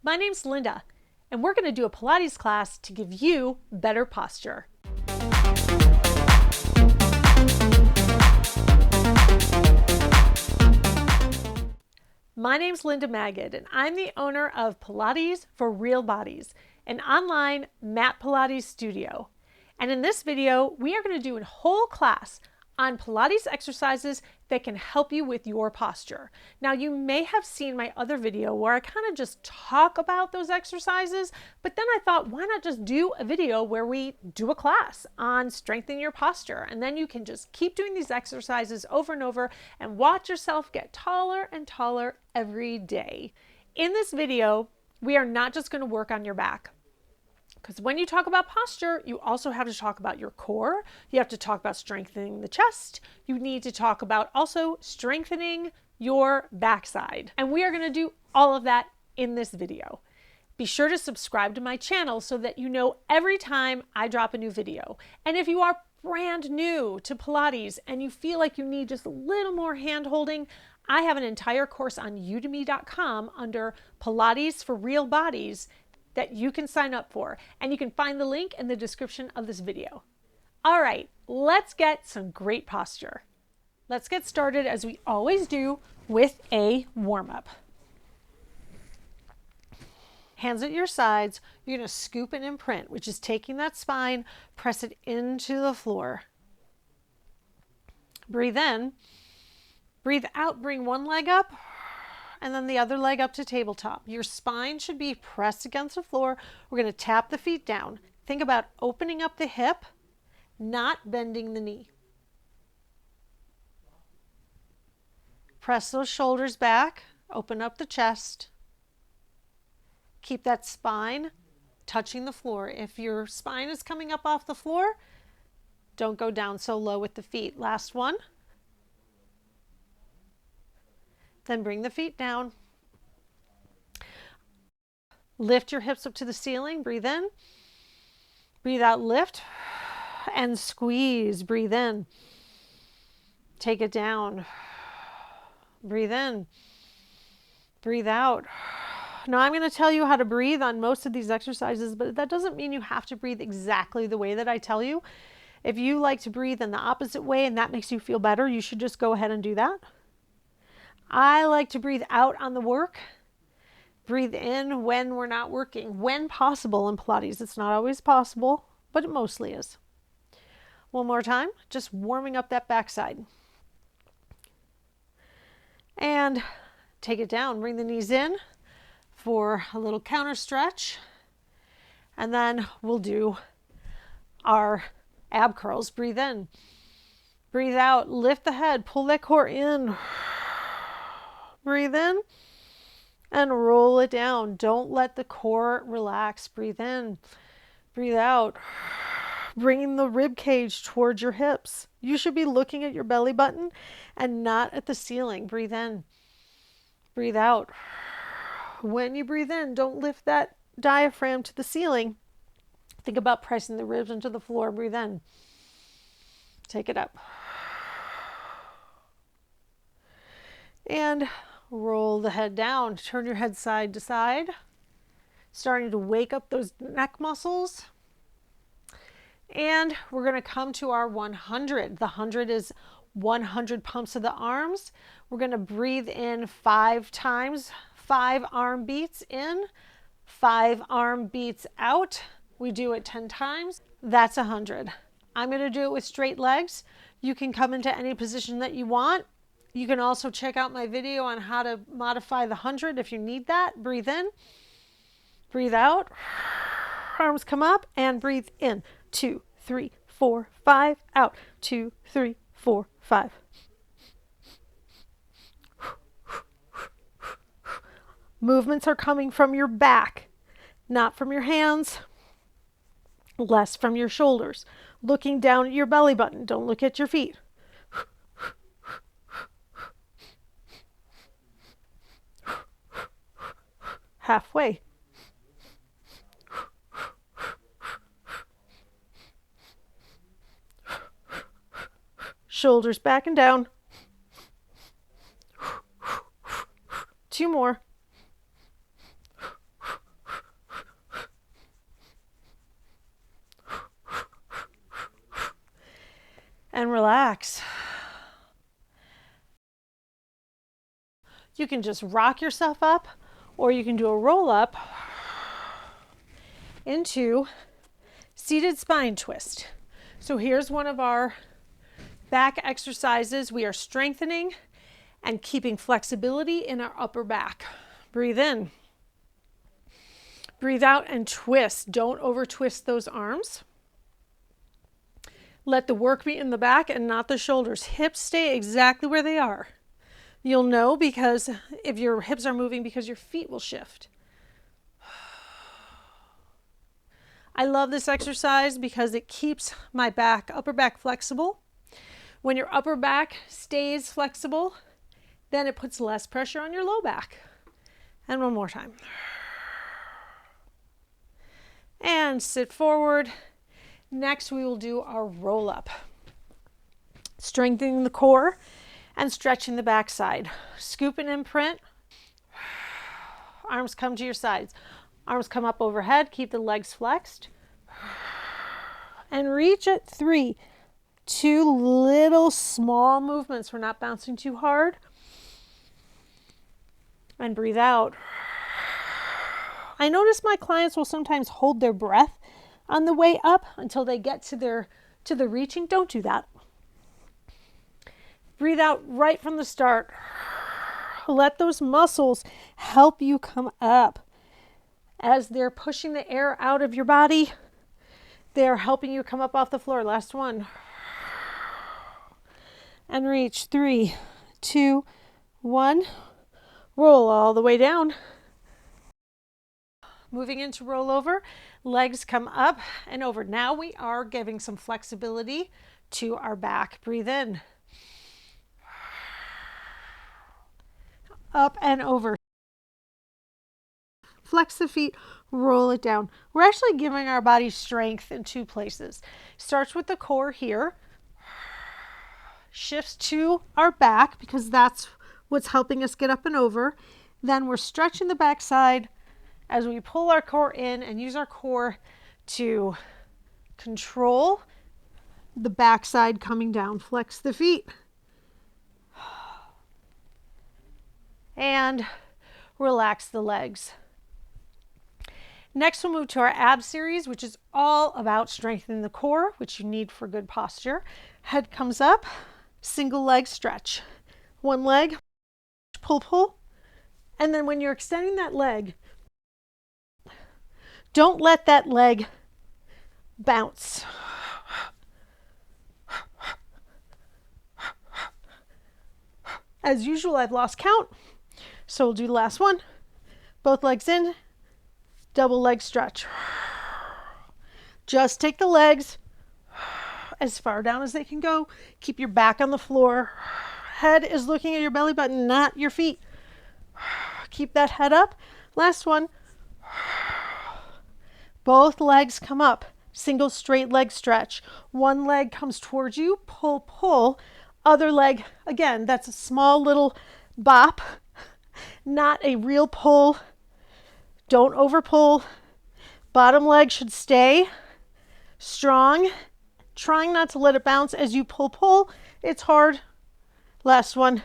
My name's Linda, and we're going to do a Pilates class to give you better posture. My name's Linda Magid, and I'm the owner of Pilates for Real Bodies, an online mat Pilates studio. And in this video, we are going to do a whole class on Pilates exercises that can help you with your posture. Now, you may have seen my other video where I kind of just talk about those exercises, but then I thought, why not just do a video where we do a class on strengthening your posture? And then you can just keep doing these exercises over and over and watch yourself get taller and taller every day. In this video, we are not just going to work on your back. Because when you talk about posture, you also have to talk about your core. You have to talk about strengthening the chest. You need to talk about also strengthening your backside. And we are going to do all of that in this video. Be sure to subscribe to my channel so that you know every time I drop a new video. And if you are brand new to Pilates and you feel like you need just a little more hand holding, I have an entire course on udemy.com under Pilates for Real Bodies that you can sign up for, and you can find the link in the description of this video. All right, let's get some great posture. Let's get started as we always do with a warm-up. Hands at your sides, you're gonna scoop and imprint, which is taking that spine, press it into the floor. Breathe in, breathe out, bring one leg up, and then the other leg up to tabletop. Your spine should be pressed against the floor. We're going to tap the feet down. Think about opening up the hip, not bending the knee. Press those shoulders back, open up the chest. Keep that spine touching the floor. If your spine is coming up off the floor, don't go down so low with the feet. Last one. Then bring the feet down. Lift your hips up to the ceiling. Breathe in. Breathe out, lift. And squeeze. Breathe in. Take it down. Breathe in. Breathe out. Now I'm going to tell you how to breathe on most of these exercises, but that doesn't mean you have to breathe exactly the way that I tell you. If you like to breathe in the opposite way and that makes you feel better, you should just go ahead and do that. I like to breathe out on the work, breathe in when we're not working, when possible in Pilates. It's not always possible, but it mostly is. One more time, just warming up that backside. And take it down, bring the knees in for a little counter stretch. And then we'll do our ab curls. Breathe in, breathe out, lift the head, pull that core in. Breathe in and roll it down. Don't let the core relax. Breathe in, breathe out. Bringing the rib cage towards your hips. You should be looking at your belly button and not at the ceiling. Breathe in, breathe out. When you breathe in, don't lift that diaphragm to the ceiling. Think about pressing the ribs into the floor. Breathe in. Take it up. And roll the head down. Turn your head side to side. Starting to wake up those neck muscles. And we're going to come to our 100. The 100 is 100 pumps of the arms. We're going to breathe in 5 times. 5 arm beats in, 5 arm beats out. We do it 10 times. That's 100. I'm going to do it with straight legs. You can come into any position that you want. You can also check out my video on how to modify the 100 if you need that. Breathe in, breathe out, arms come up, and breathe in. 2, 3, 4, 5, out. 2, 3, 4, 5. Movements are coming from your back, not from your hands, less from your shoulders. Looking down at your belly button. Don't look at your feet. Halfway. Shoulders back and down. 2 more. and relax. You can just rock yourself up, or you can do a roll up into seated spine twist. So here's one of our back exercises. We are strengthening and keeping flexibility in our upper back. Breathe in. Breathe out and twist. Don't over twist those arms. Let the work be in the back and not the shoulders. Hips stay exactly where they are. You'll know because if your hips are moving because your feet will shift. I love this exercise because it keeps my back, upper back flexible. When your upper back stays flexible, then it puts less pressure on your low back. And one more time. And sit forward. Next, we will do our roll up. Strengthening the core and stretching the backside. Scoop and imprint. Arms come to your sides. Arms come up overhead. Keep the legs flexed. And reach at 3. 2 little small movements. We're not bouncing too hard. And breathe out. I notice my clients will sometimes hold their breath on the way up until they get to the reaching. Don't do that. Breathe out right from the start. Let those muscles help you come up. As they're pushing the air out of your body, they're helping you come up off the floor. Last one. And reach. 3, 2, 1. Roll all the way down. Moving into rollover, legs come up and over. Now we are giving some flexibility to our back. Breathe in. Up and over. Flex the feet, roll it down. We're actually giving our body strength in 2 places. Starts with the core here. Shifts to our back because that's what's helping us get up and over. Then we're stretching the backside as we pull our core in and use our core to control the backside coming down. Flex the feet. And relax the legs. Next, we'll move to our ab series, which is all about strengthening the core, which you need for good posture. Head comes up, single leg stretch. One leg, pull, pull. And then when you're extending that leg, don't let that leg bounce. As usual, I've lost count. So we'll do the last one. Both legs in, double leg stretch. Just take the legs as far down as they can go. Keep your back on the floor. Head is looking at your belly button, not your feet. Keep that head up. Last one. Both legs come up. Single straight leg stretch. One leg comes towards you. Pull, pull. Other leg, again, that's a small little bop. Not a real pull. Don't over pull. Bottom leg should stay strong. Trying not to let it bounce as you pull, pull. It's hard. Last one.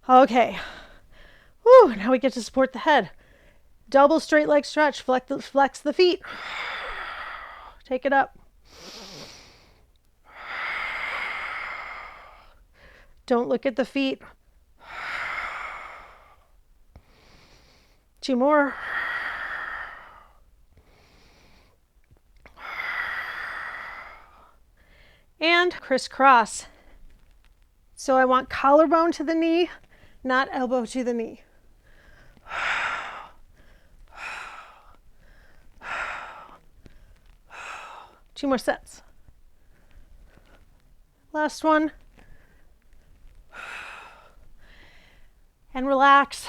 Okay. Whew, now we get to support the head. Double straight leg stretch. Flex the feet. Take it up. Don't look at the feet. 2 more. And crisscross. So I want collarbone to the knee, not elbow to the knee. 2 more sets. Last one. And relax.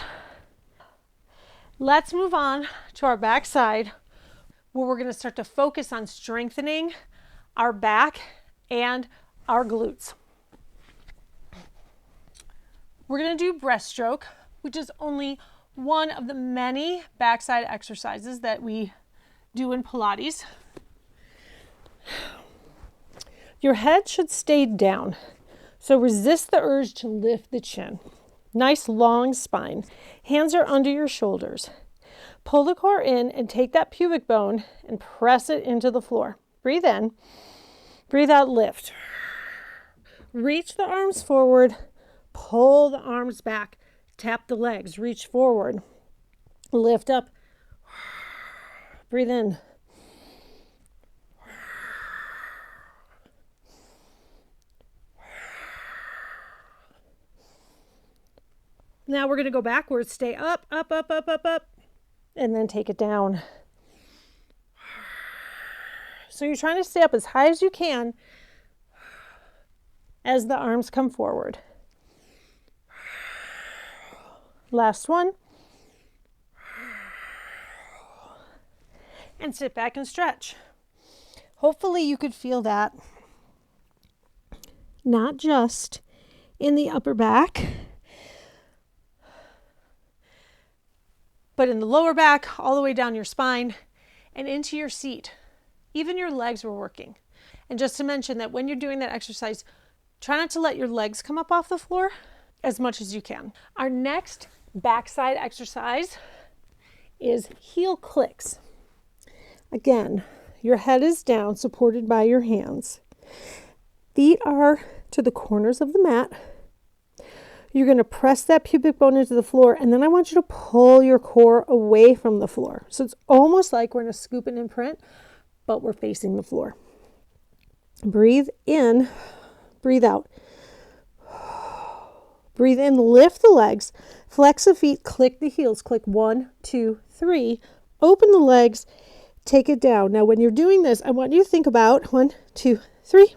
Let's move on to our back side, where we're going to start to focus on strengthening our back and our glutes. We're going to do breaststroke, which is only one of the many backside exercises that we do in Pilates. Your head should stay down, so resist the urge to lift the chin. Nice long spine. Hands are under your shoulders. Pull the core in and take that pubic bone and press it into the floor. Breathe in. Breathe out, lift. Reach the arms forward. Pull the arms back. Tap the legs. Reach forward. Lift up. Breathe in. Now we're going to go backwards. Stay up, up, up, up, up, up, and then take it down. So you're trying to stay up as high as you can as the arms come forward. Last one. And sit back and stretch. Hopefully you could feel that, not just in the upper back, but in the lower back, all the way down your spine and into your seat. Even your legs were working. And just to mention that when you're doing that exercise, try not to let your legs come up off the floor as much as you can. Our next backside exercise is heel clicks. Again, your head is down, supported by your hands. Feet are to the corners of the mat. You're going to press that pubic bone into the floor, and then I want you to pull your core away from the floor. So it's almost like we're in a scoop and imprint, but we're facing the floor. Breathe in, breathe out. Breathe in, lift the legs, flex the feet, click the heels. Click 1, 2, 3. Open the legs, take it down. Now, when you're doing this, I want you to think about 1, 2, 3.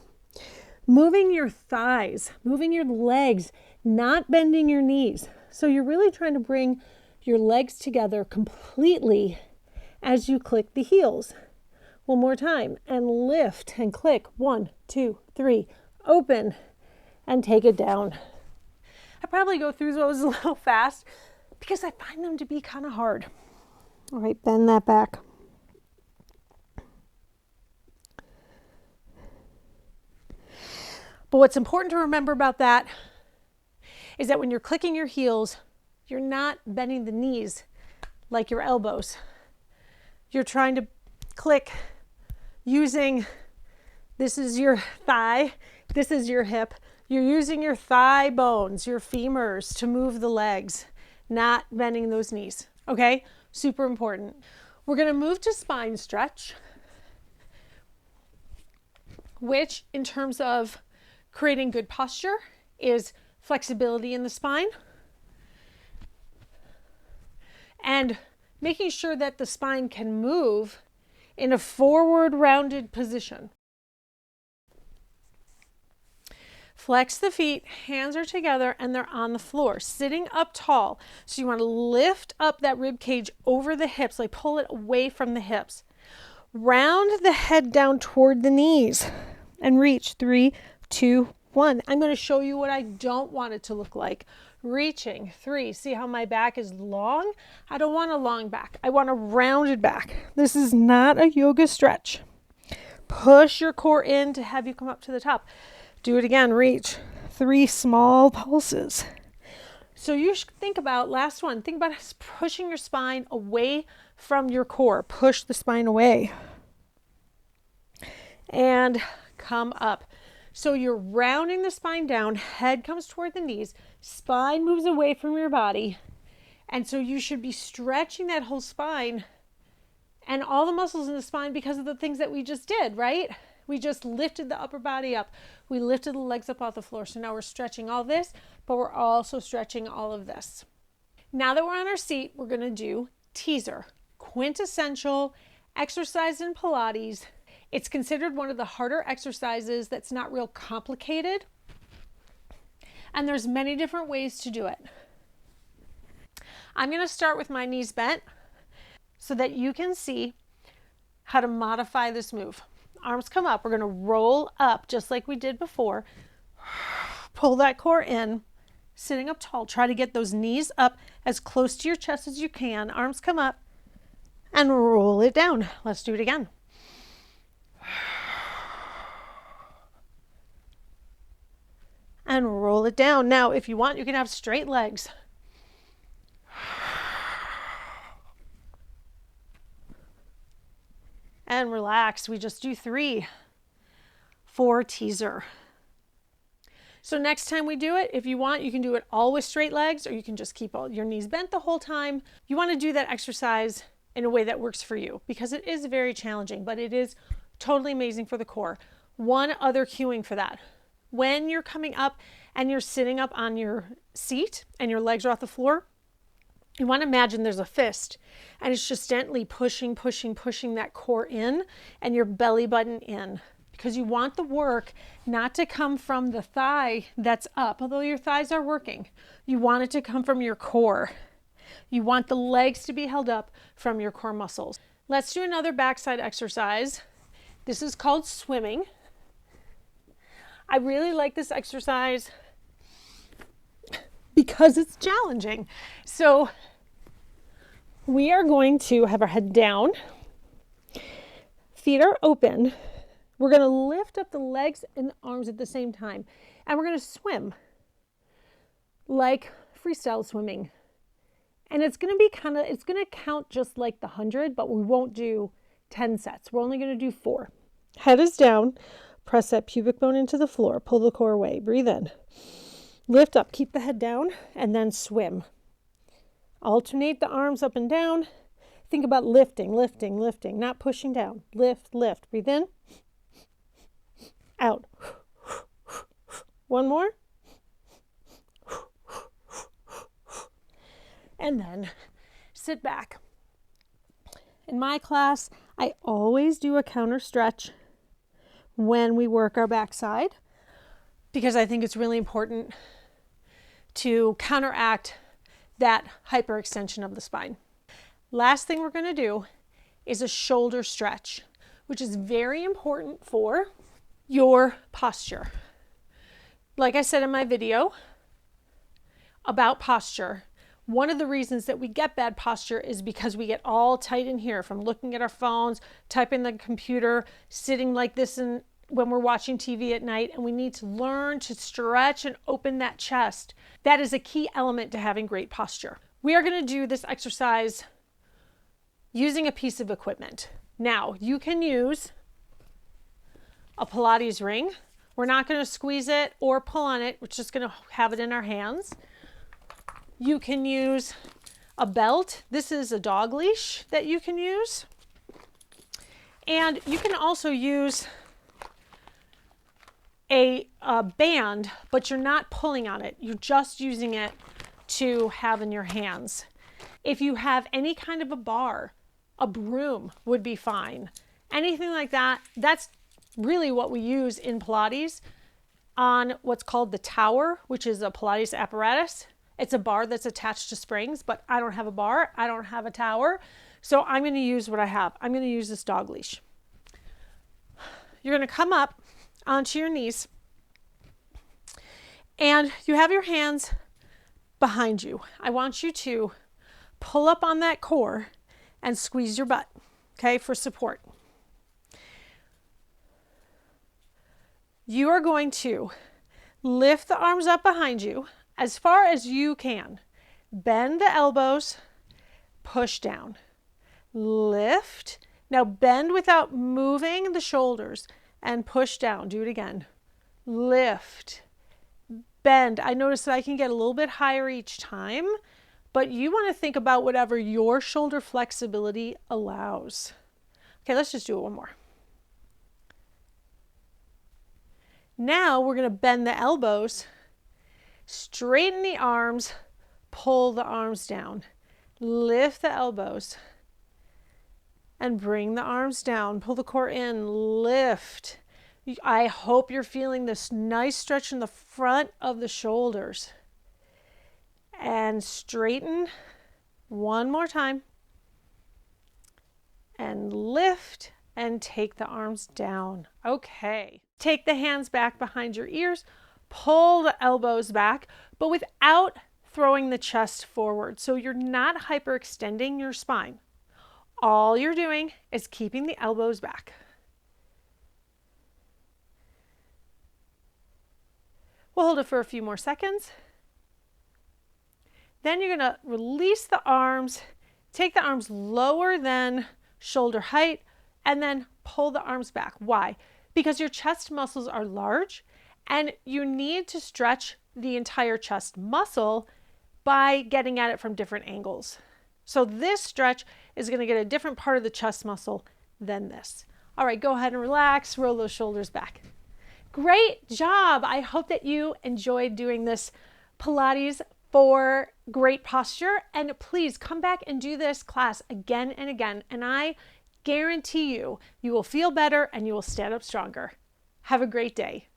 Moving your thighs, moving your legs, not bending your knees. So you're really trying to bring your legs together completely as you click the heels. One more time, and lift and click. 1, 2, 3. Open and take it down. I probably go through those a little fast because I find them to be kind of hard. All right, bend that back. But what's important to remember about that is that when you're clicking your heels, you're not bending the knees like your elbows. You're trying to click using, this is your thigh, this is your hip. You're using your thigh bones, your femurs to move the legs, not bending those knees. Okay? Super important. We're going to move to spine stretch, which in terms of creating good posture is flexibility in the spine and making sure that the spine can move in a forward rounded position. Flex the feet, hands are together and they're on the floor, sitting up tall. So you want to lift up that rib cage over the hips, like pull it away from the hips. Round the head down toward the knees and reach. 3, 2, 1. I'm going to show you what I don't want it to look like. Reaching. 3. See how my back is long? I don't want a long back. I want a rounded back. This is not a yoga stretch. Push your core in to have you come up to the top. Do it again. Reach. 3 small pulses. So you should think about, last one, think about pushing your spine away from your core. Push the spine away. And come up. So you're rounding the spine down, head comes toward the knees, spine moves away from your body. And so you should be stretching that whole spine and all the muscles in the spine because of the things that we just did, right? We just lifted the upper body up. We lifted the legs up off the floor. So now we're stretching all this, but we're also stretching all of this. Now that we're on our seat, we're going to do teaser, quintessential exercise in Pilates. It's considered one of the harder exercises that's not real complicated. And there's many different ways to do it. I'm going to start with my knees bent so that you can see how to modify this move. Arms come up. We're going to roll up just like we did before. Pull that core in, sitting up tall. Try to get those knees up as close to your chest as you can. Arms come up and roll it down. Let's do it again. and roll it down. Now, if you want, you can have straight legs. And relax. We just do 3 for teaser. So next time we do it, if you want, you can do it all with straight legs, or you can just keep all your knees bent the whole time. You want to do that exercise in a way that works for you, because it is very challenging, but it is totally amazing for the core. One other cueing for that. When you're coming up and you're sitting up on your seat and your legs are off the floor, you want to imagine there's a fist and it's just gently pushing that core in and your belly button in, because you want the work not to come from the thigh that's up, although your thighs are working. You want it to come from your core. You want the legs to be held up from your core muscles. Let's do another backside exercise. This is called swimming. I really like this exercise because it's challenging. So we are going to have our head down, feet are open. We're going to lift up the legs and the arms at the same time, and we're going to swim like freestyle swimming. And it's going to be it's going to count just like the 100, but we won't do 10 sets. We're only going to do 4. Head is down. Press that pubic bone into the floor. Pull the core away. Breathe in. Lift up. Keep the head down and then swim. Alternate the arms up and down. Think about lifting, not pushing down. Lift, lift. Breathe in. Out. One more. And then sit back. In my class, I always do a counter stretch when we work our backside, because I think it's really important to counteract that hyperextension of the spine. Last thing we're going to do is a shoulder stretch, which is very important for your posture. Like I said in my video about posture, one of the reasons that we get bad posture is because we get all tight in here from looking at our phones, typing the computer, sitting like this when we're watching TV at night, and we need to learn to stretch and open that chest. That is a key element to having great posture. We are going to do this exercise using a piece of equipment. Now, you can use a Pilates ring. We're not going to squeeze it or pull on it. We're just going to have it in our hands. You can use a belt. This is a dog leash that you can use. And you can also use a band, but you're not pulling on it. You're just using it to have in your hands. If you have any kind of a bar, a broom would be fine. Anything like that, that's really what we use in Pilates on what's called the tower, which is a Pilates apparatus. It's a bar that's attached to springs, but I don't have a bar. I don't have a tower. So I'm going to use what I have. I'm going to use this dog leash. You're going to come up onto your knees, and you have your hands behind you. I want you to pull up on that core and squeeze your butt, okay, for support. You are going to lift the arms up behind you as far as you can. Bend the elbows, push down, lift. Now bend without moving the shoulders and push down. Do it again. Lift, bend. I notice that I can get a little bit higher each time, but you want to think about whatever your shoulder flexibility allows. Okay, let's just do it one more. Now we're going to bend the elbows, straighten the arms, pull the arms down, lift the elbows, and bring the arms down. Pull the core in, lift. I hope you're feeling this nice stretch in the front of the shoulders. And straighten one more time. And lift and take the arms down. Okay. Take the hands back behind your ears. Pull the elbows back, but without throwing the chest forward. So you're not hyperextending your spine. All you're doing is keeping the elbows back. We'll hold it for a few more seconds. Then you're going to release the arms, take the arms lower than shoulder height, and then pull the arms back. Why? Because your chest muscles are large and you need to stretch the entire chest muscle by getting at it from different angles. So this stretch is going to get a different part of the chest muscle than this. All right, go ahead and relax, roll those shoulders back. Great job. I hope that you enjoyed doing this Pilates for great posture. And please come back and do this class again and again. And I guarantee you, you will feel better and you will stand up stronger. Have a great day.